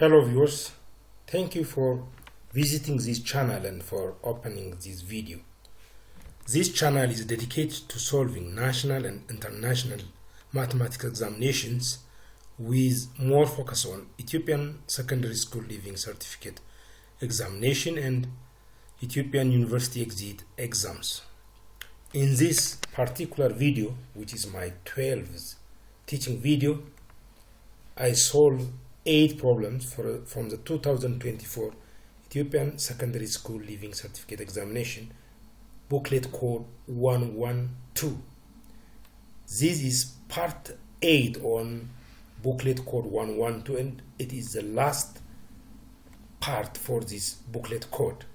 Hello viewers, thank you for visiting this channel and for opening this video. This channel is dedicated to solving national and international mathematical examinations with more focus on Ethiopian Secondary School Leaving Certificate examination and Ethiopian University Exit exams. In this particular video, which is my 12th teaching video, I solve 8 problems from the 2024 Ethiopian Secondary School Leaving Certificate Examination, booklet code 112. This is part 8 on booklet code 112, and it is the last part for this booklet code.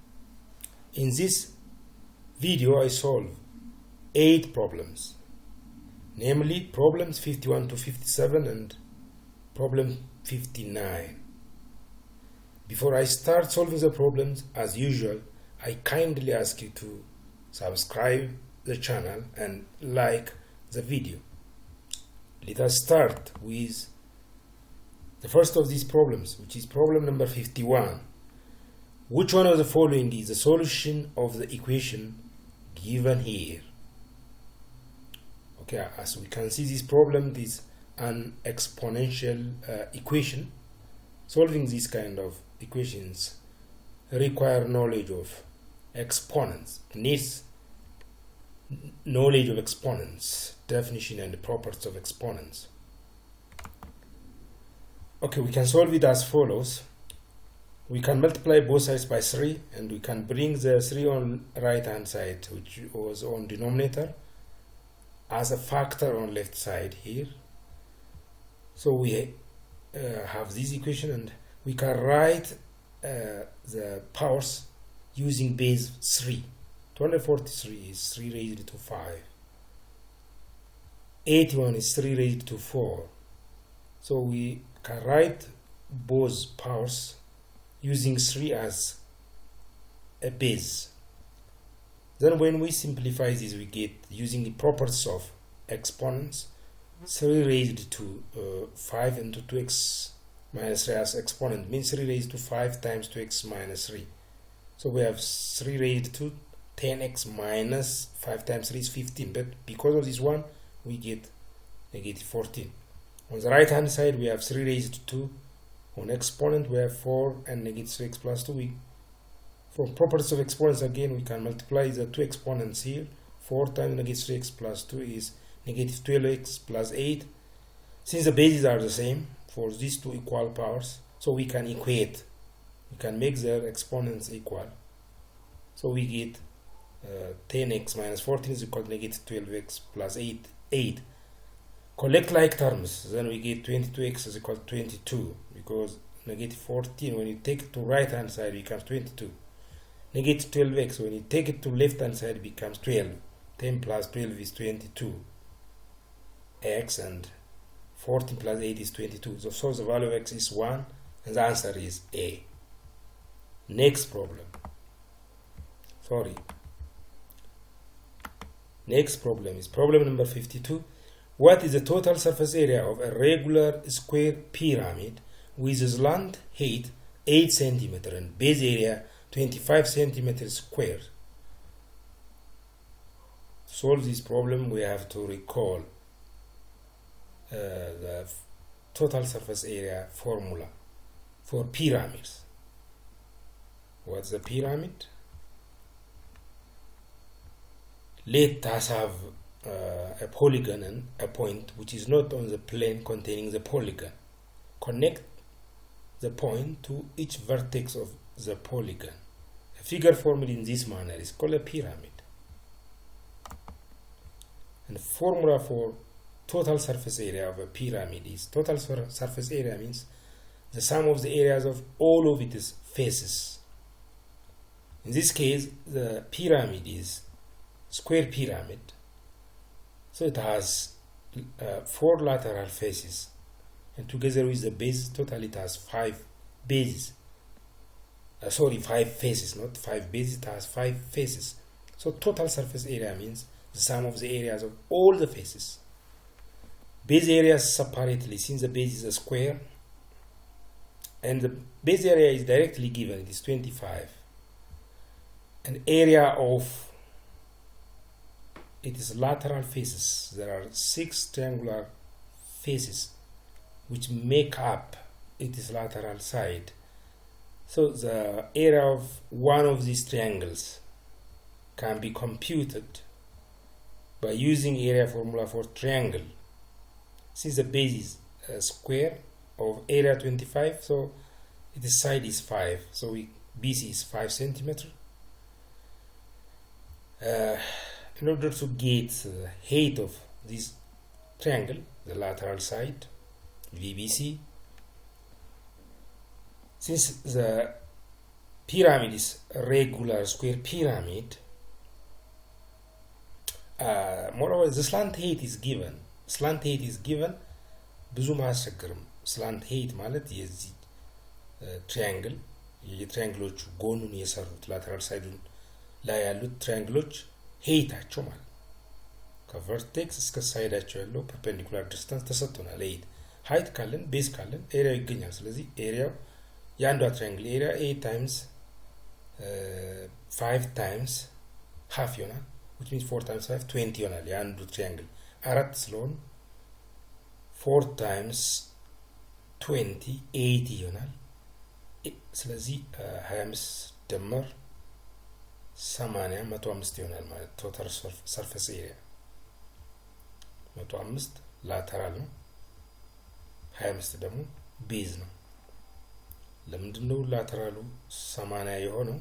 In this video, I solve 8 problems, namely problems 51 to 57 and problem 59. Before I start solving the problems, as usual, I kindly ask you to subscribe the channel and like the video. Let us start with the first of these problems, which is problem number 51. Which one of the following is the solution of the equation given here? Okay, as we can see, this problem is an exponential equation. Solving these kind of equations require knowledge of exponents, needs knowledge of exponents, definition and properties of exponents. Okay, we can solve it as follows. We can multiply both sides by 3, and we can bring the 3 on right hand side, which was on denominator, as a factor on left side here. So we have this equation, and we can write the powers using base 3. 243 is 3 raised to 5. 81 is 3 raised to 4. So we can write both powers using 3 as a base. Then when we simplify this, we get, using the properties of exponents, 3 raised to 5 into 2x minus 3 as exponent means 3 raised to 5 times 2x minus 3. So we have 3 raised to 10x minus 5 times 3 is 15. But because of this one, we get negative 14. On the right hand side, we have 3 raised to 2. On exponent, we have 4 and negative 3x plus 2. From properties of exponents, again, we can multiply the 2 exponents here. 4 times negative 3x plus 2 is negative 12x plus 8. Since the bases are the same for these two equal powers, so we can equate. We can make their exponents equal. So we get 10x minus 14 is equal to negative 12x plus 8. Collect like terms, then we get 22x is equal to 22, because negative 14, when you take it to right hand side, becomes 22. Negative 12x, when you take it to left hand side, becomes 12. 10 plus 12 is 22. X, and 14 plus 8 is 22. So the value of x is 1, and the answer is A. Next problem. Next problem is problem number 52. What is the total surface area of a regular square pyramid with a slant height 8 cm and base area 25 cm square? To solve this problem, we have to recall the total surface area formula for pyramids. What's the pyramid? Let us have a polygon and a point which is not on the plane containing the polygon. Connect the point to each vertex of the polygon. A figure formed in this manner is called a pyramid. And the formula for total surface area of a pyramid is, total surface area means the sum of the areas of all of its faces. In this case, the pyramid is square pyramid, so it has 4 lateral faces, and together with the base, total it has 5 bases. 5 faces, not 5 bases, it has 5 faces. So total surface area means the sum of the areas of all the faces. Base areas separately, since the base is a square, and the base area is directly given, it is 25. An area of it is lateral faces. There are 6 triangular faces which make up its lateral side. So the area of one of these triangles can be computed by using area formula for triangle. Since the base is a square of area 25, so its side is 5. So BC is 5 centimeter. In order to get the height of this triangle, the lateral side, VBC, since the pyramid is a regular square pyramid, moreover the slant height is given. Slant height is given. ብዙም አያስቸግርም። ስላንት height ማለት የዚህ ትራያንግል የትራያንግሎቹ ጎኑን የሰሩት ላተራል ሳይዱን ላይ ያሉት ትራያንግሎች heighታቸው ማለት ከቨርቴክስ እስከ ሳይዳቸው ያለው ፐርፔንዲኩላር ዲስታንስ ተሰጥቶናል። height ካለን ቤዝ ካለን ኤሪያው ይገኛል። ስለዚህ ኤሪያው የአንዷ ትራያንግል ኤሪያ 8 times 5 times half ይሆናል, which means 4 times 5 20 ይሆናል። የአንዱ ትራያንግል አራት ስለሆነ 4 times 20 80 ይሆናል። ስለዚህ 25 ደመር 80 105 ይሆናል ማለት ቶታል ሰርፌስ ኤሪያ 105 ላተራል ነው፣ 25 ደግሞ ቤዝ ነው። ለምንድነው ላተራሉ 80 የሆነው?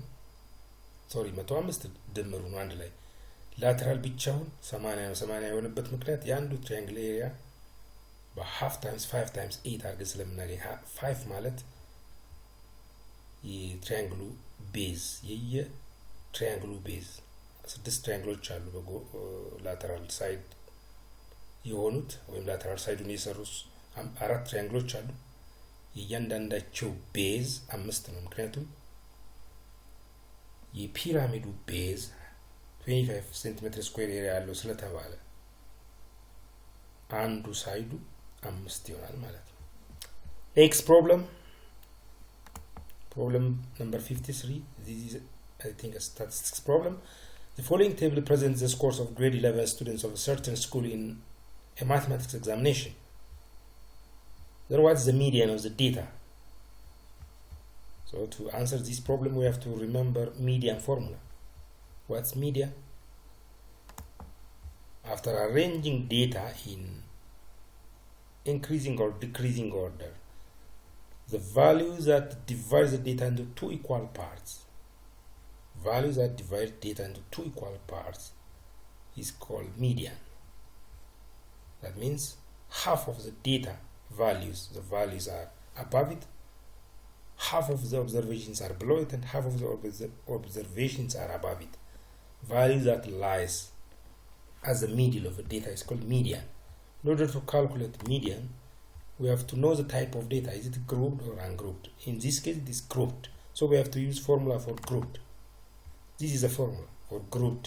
ሶሪ 105 ድምሩ ነው አንድ ላይ። ላተራል ብቻውን 80 የሆነበት ምክንያት የአንዱ ትራያንግል ኤሪያ በhalf times 5 times 8 አድርገን ስለምናገኝ 5 ማለት የትራያንግሉ ቤዝ የትራያንግሉ ቤዝ 6 ትራያንግሎች አሉ በላተራል ሳይድ የሆኑት ወይም ላተራል ሳይዱን የሰሩ 4 ትራያንግሎች አሉ። የእያንዳንዳቸው ቤዝ 5 ነው። ምክንያቱም የፒራሚዱ ቤዝ 25 ሴንቲሜትር ስኩዌር ኤሪያ ያለው ስለተባለ አንዱ ሳይዱ 5 ይሆናል ማለት ነው። Next problem number 53. This is I think a statistics problem. The following table presents the scores of grade 11 students of a certain school in a mathematics examination. Then what's the median of the data? So to answer this problem we have to remember median formula. What's median? After arranging data in increasing or decreasing order, the values that divide the data into two equal parts is called median. That means half of the data values, the values are above it, half of the observations are below it, and half of the observations are above it. Value that lies as the middle of the data is called median. In order to calculate median, we have to know the type of data. Is it grouped or ungrouped? In this case, it is grouped. So we have to use formula for grouped. This is a formula for grouped,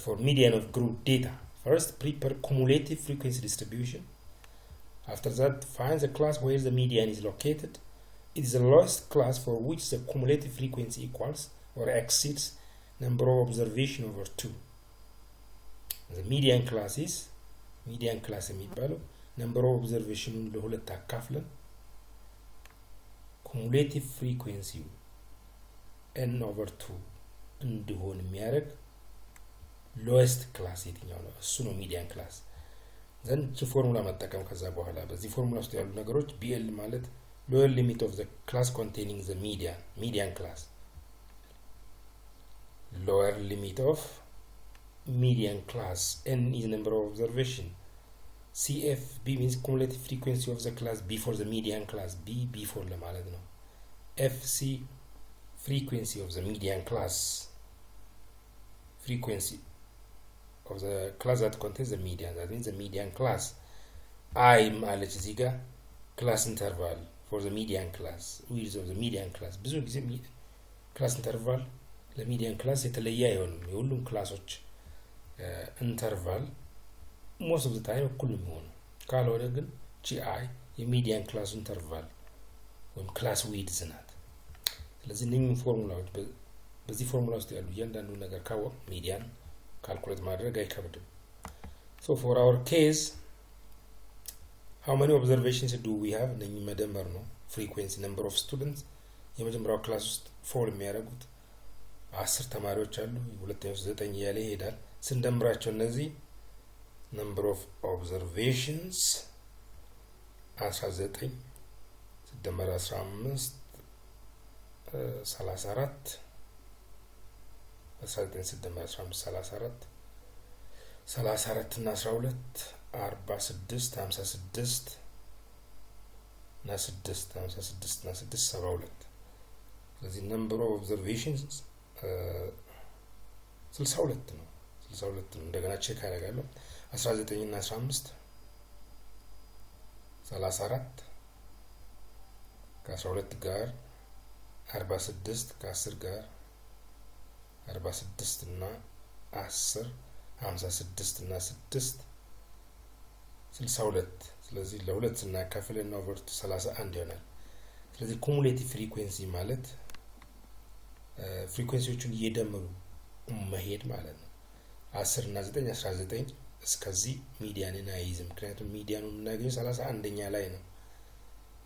for median of grouped data. First, prepare cumulative frequency distribution. After that, find the class where the median is located. It is the lowest class for which the cumulative frequency equals or exceeds number of observation over 2. The median class is የሚባለው number of observation ለሁለት አካፍለን cumulative frequency n over 2 እንዲሆን የሚያደርግ lowest class የትኛው ነው? እሱ ነው median class። ዘንድ ፎርሙላ መጠቀም ከዛ በኋላ በዚህ ፎርሙላ ውስጥ ያሉ ነገሮች BL ማለት lower limit of the class containing the median class, lower limit of median class, n is number of observation, CFB means cumulative frequency of the class before the median class, B before ለማለት ነው። FC frequency of the median class, frequency of the class that contains the median, that means the median class. I ማለት እዚህ ጋር class interval for the median class, width of the median class. ብዙ ጊዜ class interval ለሚዲያን ክላስ የተለየ አይሆንም። የሁሉም ክላሶች ኢንተርቫል most of the time እኩል ነው። ካልሆነ ግን GI የሚዲያን ክላስ ኢንተርቫል ወይም ክላስ ዊድዝ ናት። ስለዚህ እነኚህ ፎርሙላዎች በዚህ ፎርሙላ ውስጥ ያሉ እያንዳንዱ ነገር ካወቅ ሚዲያን ካልኩሌት ማድረግ አይከብድም። So for our case, how many observations do we have? እነኚህ መደመር ነው። frequency, number of students የመጀመሪያው ክላስ ውስጥ ፎል የሚያደርጉት 10 ተማሪዎች አሉ። ሁለተኛው 9 እያለ ይሄዳል። ስንደምራቸው እነዚህ number of observations 19 ሲደመር 15 34 19 ሲደመር 15 34 እና 12 46 56 እና 6 56 እና 6 72 ስለዚህ number of observations 62 ነው። እንደገና ቼክ አደርጋለሁ። 19 እና 15 34 ከ12 ጋር 46 ከ10 ጋር 46 እና 10 56 እና 6 62 ስለዚህ ለሁለት ስናካፍልና ኦቨር 31 ይሆናል። ስለዚህ ኩሙሌቲቭ ፍሪኩዌንሲ ማለት ፍሪኩዌንሲዎቹን እየደመሩ መሄድ ማለት ነው። 10 እና 9 19 እስከዚህ ሚዲያንን አይይዝም። ምክንያቱም ሚዲያኑን የምናገኘው 31ኛ ላይ ነው።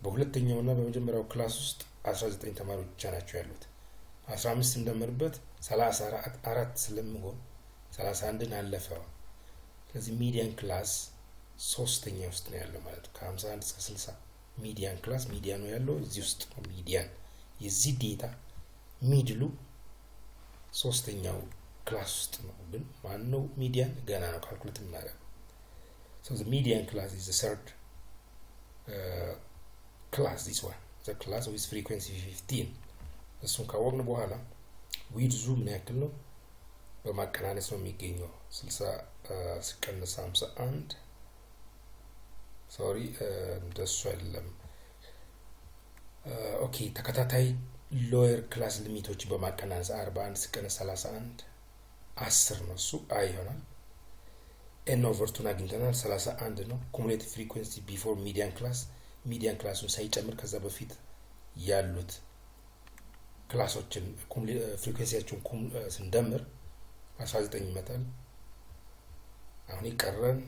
በሁለተኛውና በመጀመሪያው ክላስ ውስጥ 19 ተማሪዎች ብቻ ናቸው ያሉት። 15 እንደምርበት 34 ስለሚሆን 31ን አለፈው። ስለዚህ ሚዲያን ክላስ ሶስተኛ ውስጥ ነው ያለው ማለት ነው። ከ51 እስከ 60 ሚዲያን ክላስ ሚዲያኑ ያለው እዚህ ውስጥ ነው። ሚዲያን የዚህ ዴታ ሚድሉ ሶስተኛው ክላስ ውስጥ ነው። ግን ማን ነው ሚዲያን ገና ነው ካልኩሌት እናደርጋለን። so the median class is the third class, this one, the class with frequency 15 እሱን ካወቅን በኋላ ዊድዙ ምን ያክል ነው በማቀናነስ ነው የሚገኘው። 60 ሲቀነስ 51 ሶሪ እንደሱ አይደለም። ኦኬ ተከታታይ ሎየር ክላስ ሊሚቶች በማቀናነስ 41 ሲቀነስ 31 10 ነው። እሱ አይ ይሆናል። n over 2 አግኝተናል 31 ነው። ኩሙሌቲቭ ፍሪኩዌንሲ ቢፎር ሚዲያን ክላሱን ሳይጨምር ከዛ በፊት ያሉት ክላሶችን ፍሪኩዌንሲያቸውን ስንደምር 19 ይመጣል። አሁን ይቀረን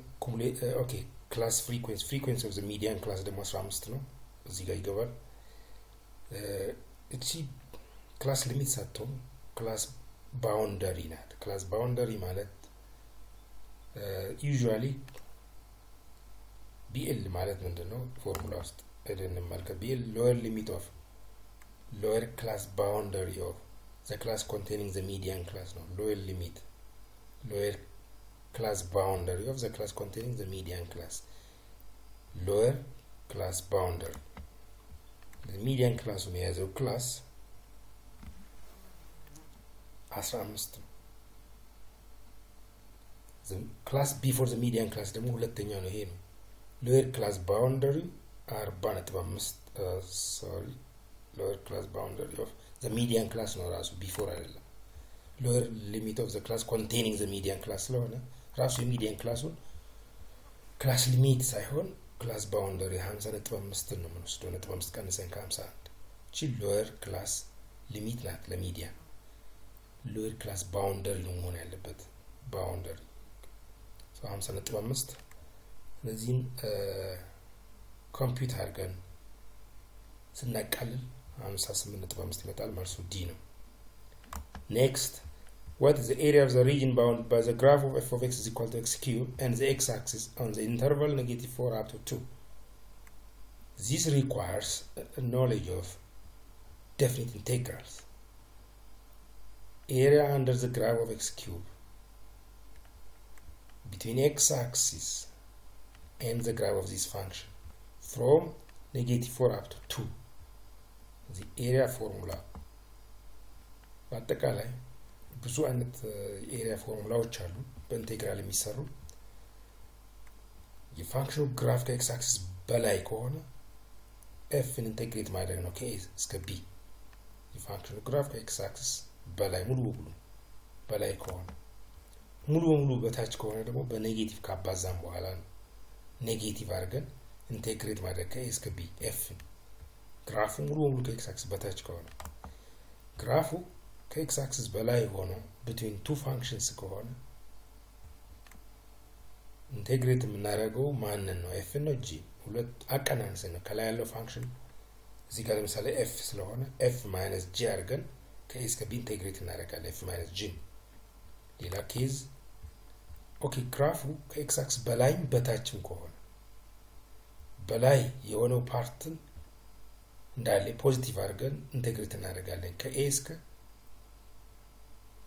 ኦኬ ክላስ ፍሪኩዌንሲ ኦፍ ዘ ሚዲያን ክላስ ደግሞ 15 ነው። እዚህ ጋር ይገባል። እቺ ክላስ ሊሚት ሳትሆን ክላስ ባውንደሪ ናት። ክላስ ባውንደሪ ማለት ዩዥዋሊ ቢኤል ማለት ምንድነው? ፎርሙላ ውስጥ አይደለም ማለት ቢኤል ሎወር ሊሚት ኦፍ lower class boundary of the class containing the median class ነው። lower class boundary of the class containing the median class lower class boundary the median class ነው የያዘው ክላስ 15 ነው። the class before the median class ደግሞ ሁለተኛው ነው። ይሄ ነው lower class boundary 40.5 lower class boundary of the median class ነው ራሱ before አይደለም። lower limit of the class containing the median class ስለሆነ ራሱ የሚዲያን ክላሱን ክላስ ሊሚት ሳይሆን ክላስ ባውንደሪ 50.5 ነው የምንወስደው። 5 ቀንሰን ከ51 እቺ lower class ሊሚት ናት ለሚዲያን። lower class boundary ነው መሆን ያለበት boundary so 50.5 ስለዚህም ኮምፒውተር አድርገን ስናቀልል 58.5 ይመጣል። መልሱ ዲ ነው። next, what is the area of the region bounded by the graph of f of x is equal to x cube and the x-axis on the interval -4 up to 2? This requires a knowledge of definite integrals. Area under the graph of x cube between x-axis and the graph of this function from -4 up to 2. the area formula በአጠቃላይ ብዙ አይነት ኤሪያ ፎርሙላዎች አሉ በኢንቴግራል የሚሰሩ። የፋንክሽኑ ግራፍ ከኤክስ አክሲስ በላይ ከሆነ ኤፍን ኢንቴግሬት ማድረግ ነው ከኤ እስከ ቢ። የፋንክሽኑ ግራፍ ከኤክስ አክሲስ በላይ ሙሉ በሙሉ በላይ ከሆነ፣ ሙሉ በሙሉ በታች ከሆነ ደግሞ በኔጌቲቭ ካባዛን በኋላ ነው ኔጌቲቭ አድርገን ኢንቴግሬት ማድረግ ከኤ እስከ ቢ ኤፍን። ግራፉ ሙሉ በሙሉ ከኤክስ አክሲስ በታች ከሆነ ግራፉ ከኤክስ አክሲስ በላይ ሆኖ between two functions ከሆነ ኢንቴግሬት የምናደርገው ማንን ነው? ኤፍ ነው ጂ? ሁለት አቀናንሰን ነው። ከላይ ያለው ፋንክሽን እዚህ ጋር ለምሳሌ ኤፍ ስለሆነ ኤፍ ማይነስ ጂ አድርገን ከኤ እስከ ቢ ኢንቴግሬት እናደርጋለን። ኤፍ ማይነስ ጂ። ሌላ ኬዝ ኦኬ ግራፉ ከኤክስ አክሲስ በላይም በታችም ከሆነ በላይ የሆነው ፓርትን እንዳለ ፖዚቲቭ አድርገን ኢንቴግሬት እናደርጋለን ከኤ እስከ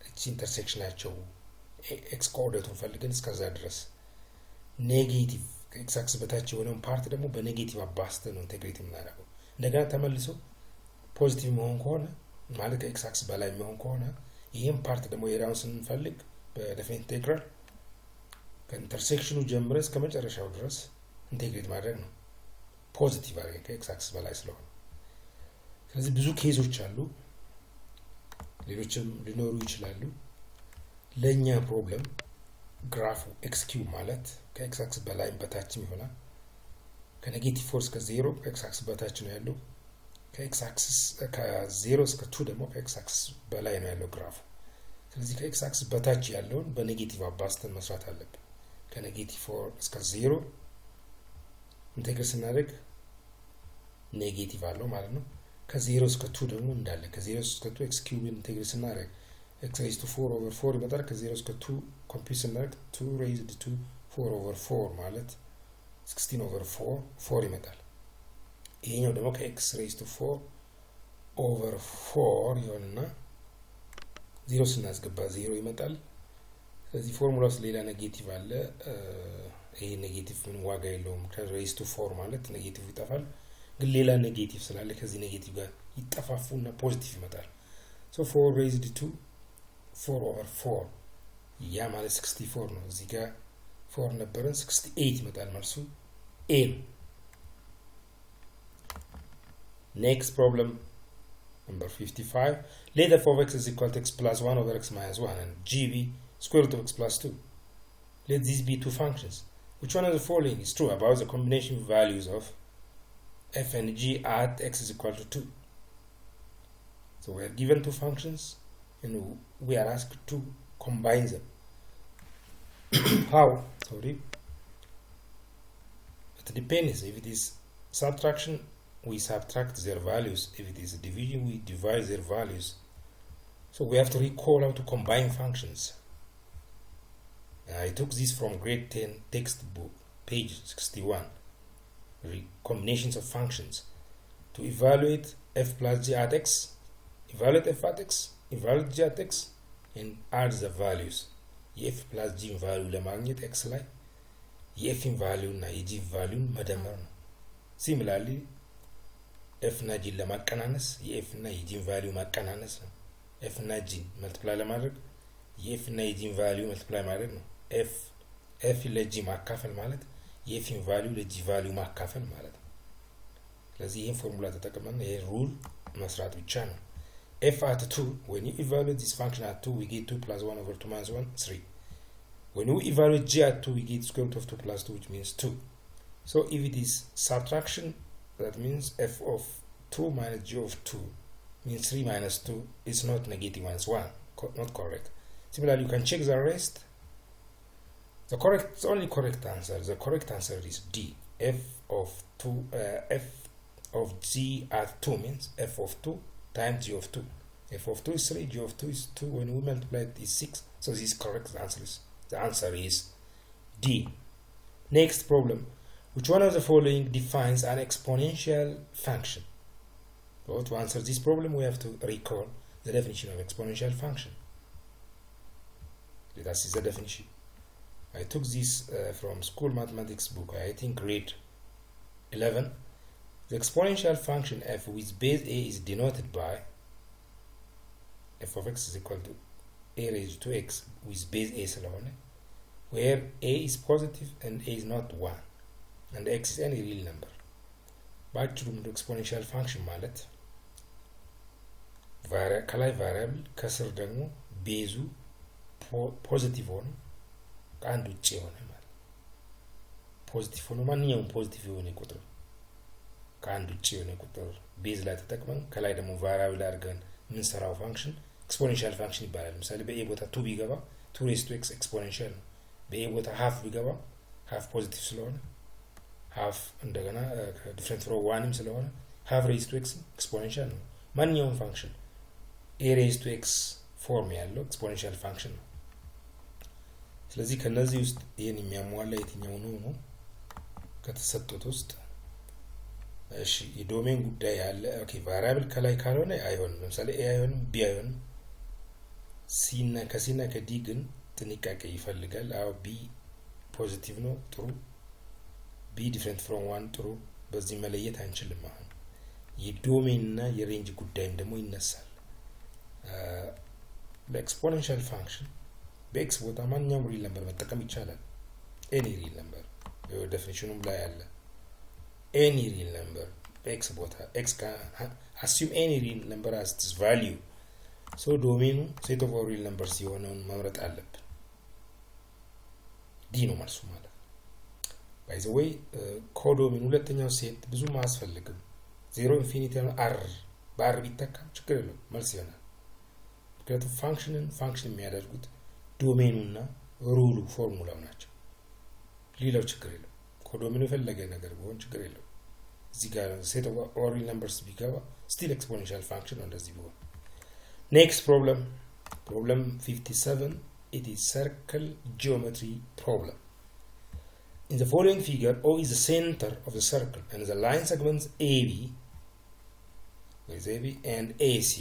እቺ ኢንተርሴክሽናቸው ኤክስ ኮኦርዲኔቱን ፈልገን እስከዛ ድረስ ኔጌቲቭ ከኤክስ አክሲስ በታች የሆነውን ፓርት ደግሞ በኔጌቲቭ አባዝተን ነው ኢንቴግሬት የምናደርገው። እንደገና ተመልሶ ፖዚቲቭ መሆን ከሆነ ማለት ከኤክስ አክሲስ በላይ መሆን ከሆነ ይሄን ፓርት ደግሞ ኤሪያውን ስንፈልግ በዴፊኒት ኢንቴግራል ከኢንተርሴክሽኑ ጀምረ እስከ መጨረሻው ድረስ ኢንቴግሬት ማድረግ ነው ፖዚቲቭ አድርገን ከኤክስ አክሲስ በላይ ስለሆነ። ስለዚህ ብዙ ኬዞች አሉ፣ ሌሎችም ሊኖሩ ይችላሉ። ለኛ ፕሮብለም ግራፉ ኤክስ ኪዩብ ማለት ከኤክስ አክሲስ በላይም በታችም ይሆናል። ከኔጌቲቭ 4 እስከ 0 ከኤክስ አክሲስ በታች ነው ያለው። ከኤክስ አክሲስ ከ0 እስከ 2 ደግሞ ከኤክስ አክሲስ በላይ ነው ያለው ግራፉ። ስለዚህ ከኤክስ አክሲስ በታች ያለውን በኔጌቲቭ አባዝተን መስራት አለብን። ከኔጌቲቭ 4 እስከ 0 ኢንቴግሬት ስናደርግ ኔጌቲቭ አለው ማለት ነው። ከ0 እስከ 2 ደግሞ እንዳለ ከ0 እስከ 2 ኤክስ ኪዩብ ኢንቴግሬት ስናደርግ x raised to 4 over 4 ይመጣል። ከ0 እስከ 2 ኮምፒውት ስናደርግ 2 raised to 4 over 4 ማለት 16 over 4 ይመጣል። ይሄኛው ደግሞ ከx raised to 4 over 4 ይሆንና 0 ስናስገባ 0 ይመጣል። ስለዚህ ፎርሙላ ውስጥ ሌላ ኔጌቲቭ አለ። ይሄ ኔጌቲቭ ምን ዋጋ የለውም። ከraised to 4 ማለት ኔጌቲቭ ይጠፋል። ግን ሌላ ኔጌቲቭ ስላለ ከዚህ ኔጌቲቭ ጋር ይጠፋፉና ፖዚቲቭ ይመጣል። so 4 raised to 4 over 4 ያ ማለት 64 ነው። እዚህ ጋር 4 ነበረን 68 ይመጣል መልሱ ኤ ነው። next problem number 55 let f of x is equal to x plus 1 over x minus 1 and g be square root of x plus 2. Let these be two functions. Which one of the following is true about the combination values of f and g at x is equal to 2? So we are given two functions and we are asked to combine them. How? Sorry. It depends. If it is subtraction, we subtract their values. If it is division, we divide their values. So we have to recall how to combine functions. I took this from grade 10 textbook, page 61. Combinations of functions. To evaluate f plus g at x, evaluate f at x, evaluate g at x, and add the values. የኤፍ ፕላስ ጂ ቫልዩ ለማግኘት ኤክስ ላይ የኤፍን ቫልዩ እና የጂ ቫልዩን መደመር ነው። ሲሚላርሊ ኤፍ እና ጂን ለማቀናነስ የኤፍ እና የጂን ቫልዩ ማቀናነስ ነው። ኤፍ እና ጂን መልቲፕላይ ለማድረግ የኤፍ እና የጂን ቫልዩ መልቲፕላይ ማድረግ ነው። ኤፍ ለጂ ማካፈል ማለት የኤፍን ቫልዩ ለጂ ቫልዩ ማካፈል ማለት ነው። ስለዚህ ይሄን ፎርሙላ ተጠቅመን ይሄ ሩል መስራት ብቻ ነው። f at 2, when you evaluate this function at 2, we get 2 plus 1 over 2 minus 1, 3. When we evaluate g at 2, we get square root of 2 plus 2, which means 2. So if it is subtraction, that means f of 2 minus g of 2 means 3 minus 2 is not negative minus 1, not correct. Similarly, you can check the rest. The only correct answer, the correct answer is D. F of g at 2 means f of 2 times g of 2. f of 2 is 3, g of 2 is 2. When we multiply it is 6. So this is correct. The answer is D. Next problem. Which one of the following defines an exponential function? So to answer this problem, we have to recall the definition of exponential function. Let us see the definition. I took this from school mathematics book, I think grade 11. The exponential function f with base a is denoted by f of x is equal to a raised to x with base a ስለሆነ where a is positive and a is not 1 and x is any real number. በአጭሩ exponential function ማለት ከላይ ቫሪያብል ከስር ደግሞ ቤዙ ፖዚቲቭ ሆኖ ከአንድ ውጭ የሆነ ማለት ፖዚቲቭ ሆኖ ማንኛውም ፖዚቲቭ የሆነ ቁጥር ከአንድ ውጪ የሆነ ቁጥር ቤዝ ላይ ተጠቅመን ከላይ ደግሞ ቫሪያብል አድርገን የምንሰራው ፋንክሽን ኤክስፖኔንሻል ፋንክሽን ይባላል። ለምሳሌ በኤ ቦታ 2 ቢገባ 2 ሬዝ ቱ ኤክስ ኤክስፖኔንሻል ነው። በኤ ቦታ ሃፍ ቢገባ ሃፍ ፖዚቲቭ ስለሆነ ሃፍ እንደገና ዲፍረንት ፍሮም 1ም ስለሆነ ሃፍ ሬዝ ቱ ኤክስ ኤክስፖኔንሻል ነው። ማንኛውም ፋንክሽን ኤ ሬዝ ቱ ኤክስ ፎርም ያለው ኤክስፖኔንሻል ፋንክሽን ነው። ስለዚህ ከነዚህ ውስጥ ይሄን የሚያሟላ የትኛው ነው ከተሰጡት ውስጥ? እሺ የዶሜን ጉዳይ ያለ ኦኬ ቫሪያብል ከላይ ካልሆነ አይሆንም። ለምሳሌ ኤ አይሆንም፣ ቢ አይሆንም። ከሲ እና ከዲ ግን ጥንቃቄ ይፈልጋል። አዎ ቢ ፖዚቲቭ ነው፣ ጥሩ። ቢ ዲፍረንት ፍሮም 1 ጥሩ። በዚህ መለየት አንችልም። አሁን የዶሜን እና የሬንጅ ጉዳይም ደግሞ ይነሳል። ለኤክስፖኔንሻል ፋንክሽን በኤክስ ቦታ ማንኛውም ሪል ነምበር መጠቀም ይቻላል። ኤኒ ሪል ነምበር ዴፊኒሽኑም ላይ አለ። ኤኒ ሪል ነምበር በኤክስ ቦታ ኤክስ assume any real number as its value so ዶሜኑ ሴት ኦፍ ሪል ነምበር ሲሆነውን መምረጥ አለብን። ዲ ነው መልሱ ማለት by the way ኮዶሜን ሁለተኛው ሴት ብዙም አያስፈልግም። 0 ኢንፊኒቲ አር ባር ቢተካም ችግር የለውም መልስ ይሆናል። ምክንያቱም ፋንክሽን የሚያደርጉት ዶሜኑና ሩሉ ፎርሙላው ናቸው። ሌላው ችግር የለም። ኮዶሜኑ የፈለገ ነገር ቢሆን ችግር የለም። እዚህ ጋር ሴት ኦፍ ሪል ነምበርስ ቢገባ ስቲል ኤክስፖኔንሻል ፋንክሽን ነው እንደዚህ ቢሆን። ኔክስት ፕሮብለም 57 it is circle geometry problem. In the following figure O is the center of the circle and the line segments AB and AC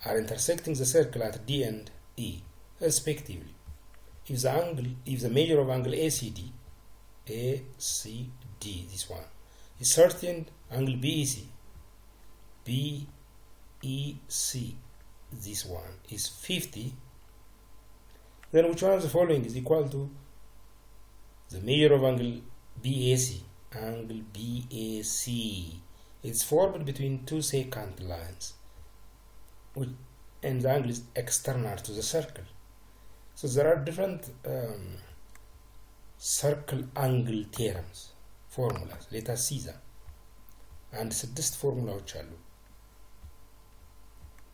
are intersecting the circle at D and E respectively. If the measure of angle ACD, this one, is certain, angle BEC, this one is 50, then which one of the following is equal to the measure of angle BAC? Angle BAC is formed between two secant lines, and the angle is external to the circle. So there are different circle angle theorems, formulas. Let us see them. And six formulas አሉ።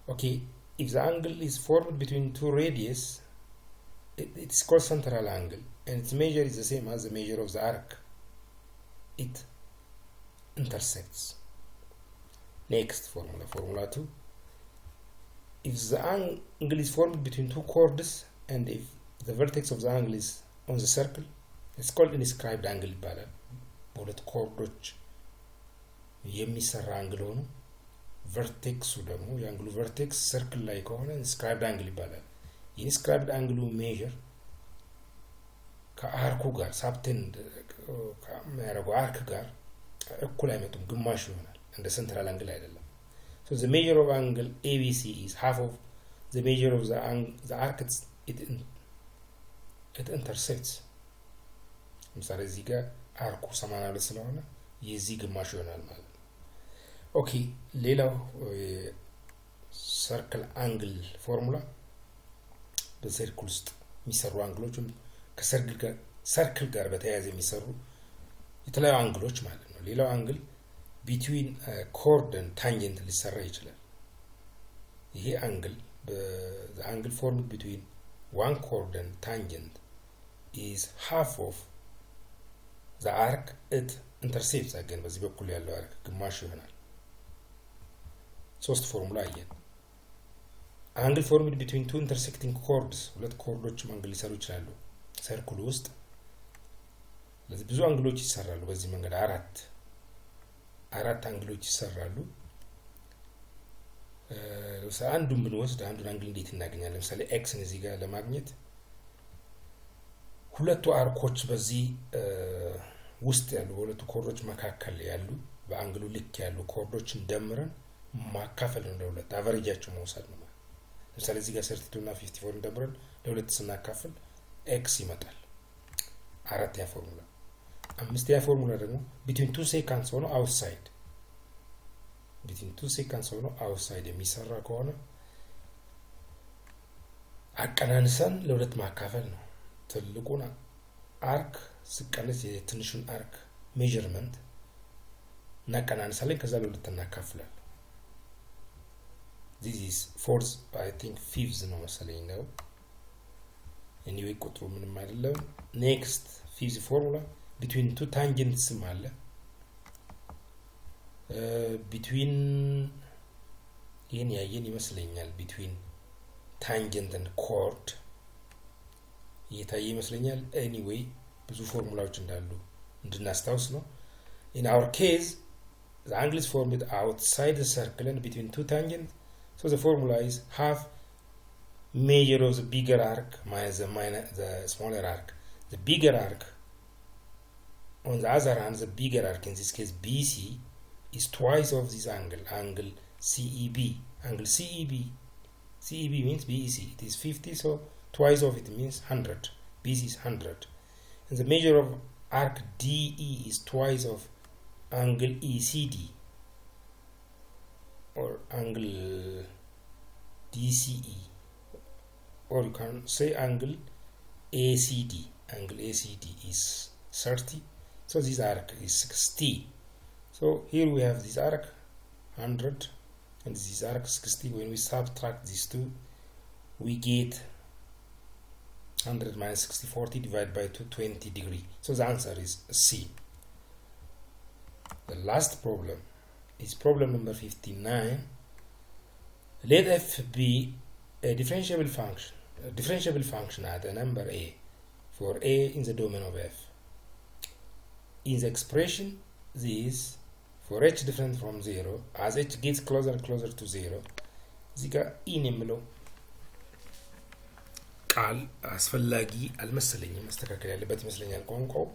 Okay, if the angle is formed between two radius, it's called central angle, and its measure is the same as the measure of the arc it intersects. Next formula 2. If the angle is formed between two chords, and if the vertex of the angle is on the circle, it's called inscribed angle ይባላል። በሁለት ኮርዶች የሚሰራ አንግል ሆኖ ቨርቴክሱ ደግሞ የአንግሉ ቨርቴክስ ሰርክል ላይ ከሆነ inscribed angle ይባላል። inscribed angle ሜዠር ከአርኩ ጋር ሳብቴንድ ከሚያደርገው አርክ ጋር እኩል አይመጡም፣ ግማሽ ይሆናል። እንደ ሴንትራል አንግል አይደለም። So the measure of angle ABC is half of the measure of the arc it intersects. ምሳሌ እዚህ ጋር አርኩ 82 ስለሆነ የዚህ ግማሽ ይሆናል ማለት ነው። ኦኬ ሌላው ሰርክል አንግል ፎርሙላ በሰርክል ውስጥ የሚሰሩ አንግሎችም ከሰርክል ጋር በተያያዘ የሚሰሩ የተለያዩ አንግሎች ማለት ነው። ሌላው አንግል between chord and tangent ሊሰራ ይችላል። ይሄ አንግል the angle formed between one chord and tangent is half of the arc it intercepts. again በዚህ በኩል ያለው አርክ ግማሽ ይሆናል። ሶስት ፎርሙላ አየን። angle formed between two intersecting chords ሁለት ኮርዶችም አንግል ሊሰሩ ይችላሉ ሰርክሉ ውስጥ። ለዚህ ብዙ አንግሎች ይሰራሉ በዚህ መንገድ አራት አንግሎች ይሰራሉ። አንዱን ብንወስድ አንዱን አንግል እንዴት እናገኛለን? ለምሳሌ ኤክስን እዚህ ጋር ለማግኘት ሁለቱ አርኮች በዚህ ውስጥ ያሉ ሁለቱ ኮርዶች መካከል ያሉ በአንግሉ ልክ ያሉ ኮርዶችን ደምረን ማካፈል ነው ለሁለት አቨሬጃቸው መውሰድ ነው። ለምሳሌ እዚህ ጋር 32 እና 54 ደምረን ለሁለት ስናካፍል ኤክስ ይመጣል። አራተኛ ፎርሙላ። አምስተኛ ፎርሙላ ደግሞ between two seconds ሆኖ outside የሚሰራ ከሆነ አቀናንሰን ለሁለት ማካፈል ነው። ትልቁን አርክ ስቀነስ የትንሹን አርክ ሜዠርመንት እናቀናንሳለን ከዛ ለሁለት እናካፍላለን this is fourth I think fifth ነው መሰለኝ ነው anyway ቁጥሩ ምንም አይደለም next fifth formula between two tangents አለ between ይሄን ያየን ይመስለኛል between tangent and chord ይታየ ይመስለኛል anyway ብዙ ፎርሙላዎች እንዳሉ እንድናስታውስ ነው in our case the angle is formed outside the circle and between two tangents so the formula is half measure of the bigger arc minus the smaller arc the bigger arc on the other hand the bigger arc in this case BC is twice of this angle CEB angle CEB means BEC it is 50 so twice of it means 100 BC is 100 and the measure of arc DE is twice of angle ECD or angle DCE or you can say angle ACD angle ACD is 30 so this arc is 60 so here we have this arc 100 and this arc 60 when we subtract these two we get 100 minus 60 40 divided by 2 20 degree so the answer is C the last problem is problem number 59 let f be a differentiable function at a number a for a in the domain of f in the expression this for h different from 0 as h gets closer and closer to 0 ziga in emlo ቃል አስፈላጊ አልመሰለኝም ማስተካከል ያለበት ይመስለኛል ቋንቋው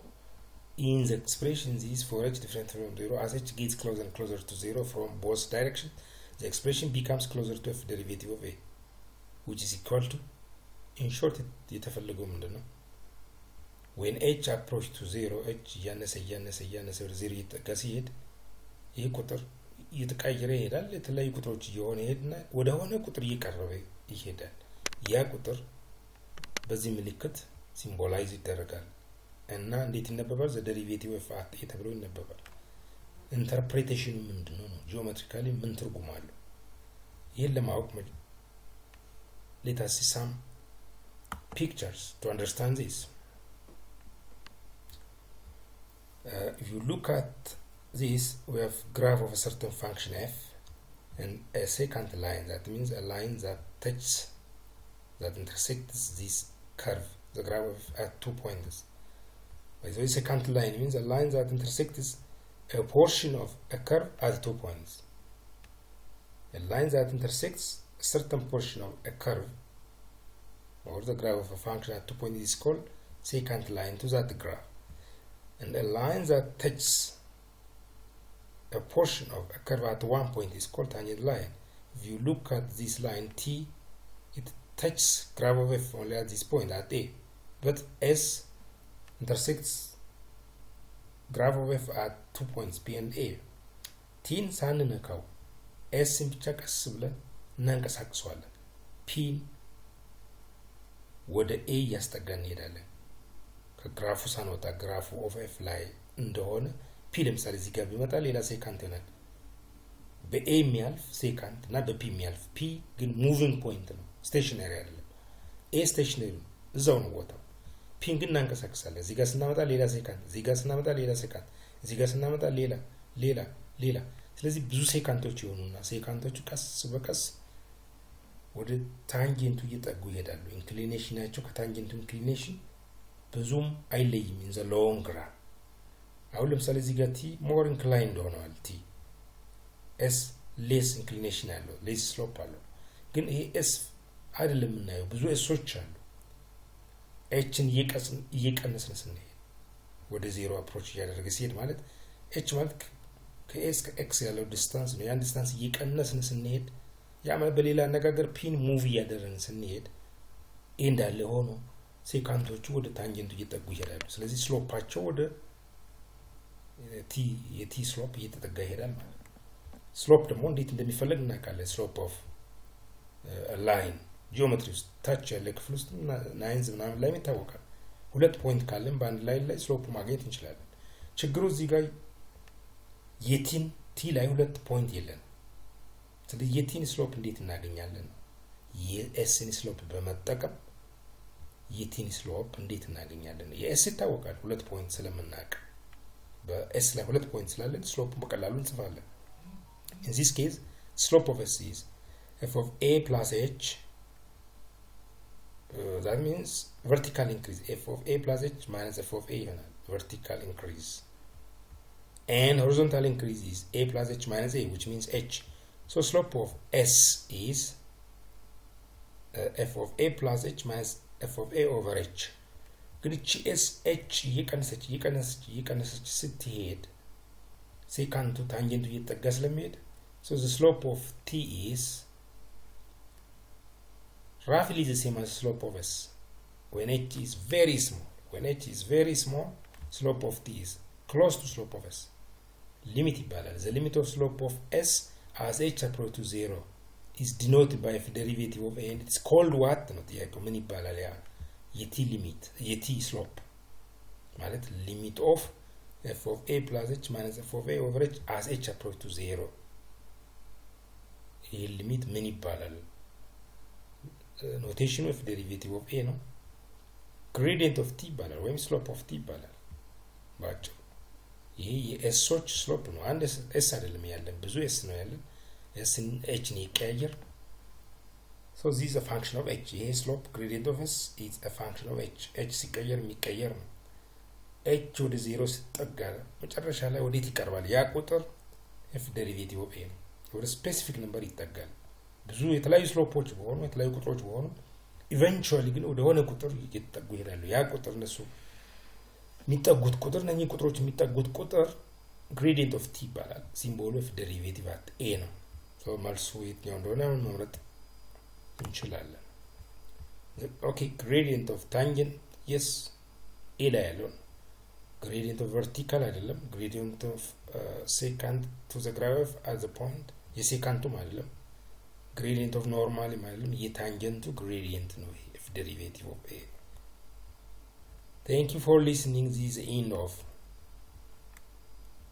in the expression this for h different from 0 as h gets closer and closer to 0 from both directions the expression becomes closer to f derivative of a which is equal to in short የተፈለገው ምንድነው when h approach to 0 h ያነሰ ወደ 0 ይጠጋ ሲሄድ ይሄ ቁጥር እየተቀየረ ይሄዳል የተለያዩ ቁጥሮች እየሆነ ይሄድና ወደ ሆነ ቁጥር እየቀረበ ይሄዳል ያ ቁጥር በዚህ ምልክት ሲምቦላይዝ ይደረጋል እና እንዴት ይነበባል the derivative of at ተብሎ ይነበባል ኢንተርፕሬቴሽኑ ምንድነው ነው ጂኦሜትሪካሊ ምን ትርጉም አለው ይሄን ለማወቅ let us see some pictures to understand this if you look at this we have graph of a certain function f and a secant line that means a line that touches that intersects this curve the graph of at 2 points by the way secant line means a line that intersects a portion of a curve at 2 points a line that intersects a certain portion of a curve or the graph of a function at 2 points is called secant line to that graph and a line that touches a portion of a curve at 1 point is called tangent line if you look at this line T it touches graph of f only at this point at A but S intersects graph of f at 2 points B and A T ሳንነካው S ብቻ ቀስ ብለን እናንቀሳቅሰዋለን P ወደ A ያስጠጋን ይሄዳል ከግራፉ ሳንወጣ ግራፉ of f ላይ እንደሆነ P ለምሳሌ እዚህ ጋር ቢመጣ ሌላ ሴካንት ይሆናል በA የሚያልፍ ሴካንት እና በP የሚያልፍ P ግን ሙቪንግ ፖይንት ነው ስቴሽነሪ አይደለም A ስቴሽነሪ እዛው ነው ቦታው P ግን እናንቀሳቅሳለን እዚህ ጋር ስናመጣ ሌላ ሴካንት እዚህ ጋር ስናመጣ ሌላ ሴካንት እዚህ ጋር ስናመጣ ሌላ ስለዚህ ብዙ ሴካንቶች ይሆኑና ሴካንቶቹ ቀስ በቀስ ወደ ታንጀንቱ እየጠጉ ይሄዳሉ ኢንክሊኔሽናቸው ከታንጀንቱ ኢንክሊኔሽን ብዙም አይለይም in the long run አሁን ለምሳሌ እዚህ ጋር T more inclined ሆኗል T S less inclination አለው less slope አለው ግን ይሄ S አይደለም እናየው ብዙ Sዎች አሉ Hን እየቀነስን ስንሄድ ወደ 0 approach እያደረገ ሲሄድ ማለት H ማለት ከS ከX ያለው ዲስታንስ ነው ያን ዲስታንስ እየቀነስን ስንሄድ ያ ማለት በሌላ አነጋገር ፒን ሙቭ እያደረግን ስንሄድ እንዳለ ሆኖ ሴካንቶቹ ወደ ታንጀንቱ እየጠጉ ይሄዳሉ ስለዚህ ስሎፓቸው ወደ የቲ ስሎፕ እየተጠጋ ይሄዳል ማለት ነው ስሎፕ ደግሞ እንዴት እንደሚፈለግ እናውቃለን ስሎፕ ኦፍ ላይን ጂኦሜትሪ ውስጥ ታች ያለ ክፍል ውስጥ ናይንዝ ምናምን ላይ ይታወቃል ሁለት ፖይንት ካለን በአንድ ላይን ላይ ስሎፕ ማግኘት እንችላለን ችግሩ እዚህ ጋር የቲን ቲ ላይ ሁለት ፖይንት የለን ስለዚህ የቲን ስሎፕ እንዴት እናገኛለን የኤስን ስሎፕ በመጠቀም የቲን ስሎፕ እንዴት እናገኛለን የኤስ ይታወቃል ሁለት ፖይንት ስለምናውቅ በኤስ ላይ ሁለት ፖይንት ስላለን ስሎፕ በቀላሉ እንጽፋለን in this case slope of s is f of a plus h that means vertical increase f of a plus h minus f of a vertical increase and horizontal increase is a plus h minus a which means h so slope of s is f of a plus h minus f of a over h ግሪች ኤስ ኤች እየቀነሰች ስትሄድ ሴካንቱ ታንጀንቱ እየተጠጋ ስለሚሄድ so the slope of t is roughly the same as slope of s when h is very small slope of t is close to slope of s limit ይባላል the limit of slope of s as h approach to 0 is denoted by f derivative of a and it's called what ነው ጥያቄው ምን ይባላል ያ የቲ ሊሚት የቲ ስሎፕ ማለት ሊሚት ኦፍ f of a plus h minus f of a over h as h approach to 0 ይሄ ሊሚት ምን ይባላል ኖቴሽኑ f derivative of a ነው gradient of t ይባላል ወይም slope of t ይባላል ባጭሩ ይሄ የኤሶች ስሎፕ ነው አንድ ኤስ አይደለም ያለን ብዙ ኤስ ነው ያለን ኤስ ኤች ነው ይቀያየር so this is a function of h here slope gradient of s is a function of h ሲቀየር የሚቀየር ነው h ወደ 0 ሲጠጋ መጨረሻ ላይ ወዴት ይቀርባል ያ ቁጥር f derivative of a ነው ወደ ስፔሲፊክ ነምበር ይጠጋል ብዙ የተለያዩ ስሎፖች በሆኑ የተለያዩ ቁጥሮች በሆኑ ኢቨንቹዋሊ ግን ወደ ሆነ ቁጥር እየተጠጉ ይሄዳሉ ያ ቁጥር እነሱ የሚጠጉት ቁጥር ነኝ ቁጥሮች የሚጠጉት ቁጥር gradient of t ይባላል ሲምቦሉ f derivative at a ነው so መልሱ የትኛው እንደሆነ መምረጥ እንችላለን okay gradient of tangent yes a ላይ ያለው gradient of vertical አይደለም gradient of secant to the graph at the point የሴካንቱ አይደለም gradient of normal አይደለም የታንጀንቱ gradient ነው f derivative of a thank you for listening this is the end of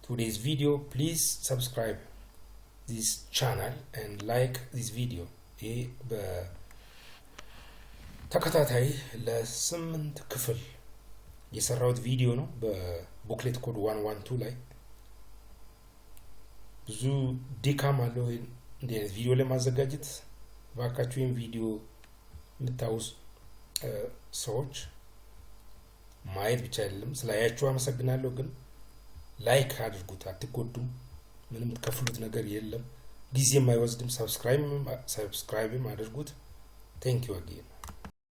today's video please subscribe this channel and like this video በተከታታይ ለ8 ክፍል የሰራሁት ቪዲዮ ነው በቡክሌት ኮድ 112 ላይ ብዙ ዲካም አለው እንደ ቪዲዮ ለማዘጋጀት ባካችሁ ይሄን ቪዲዮ የምታውስ ሰዎች ማየት ብቻ አይደለም ስላያችሁ አመሰግናለሁ ግን ላይክ አድርጉት አትጎዱም ምንም ተከፍሉት ነገር የለም ጊዜ የማይወስድም ሰብስክራይብ አድርጉት thank you again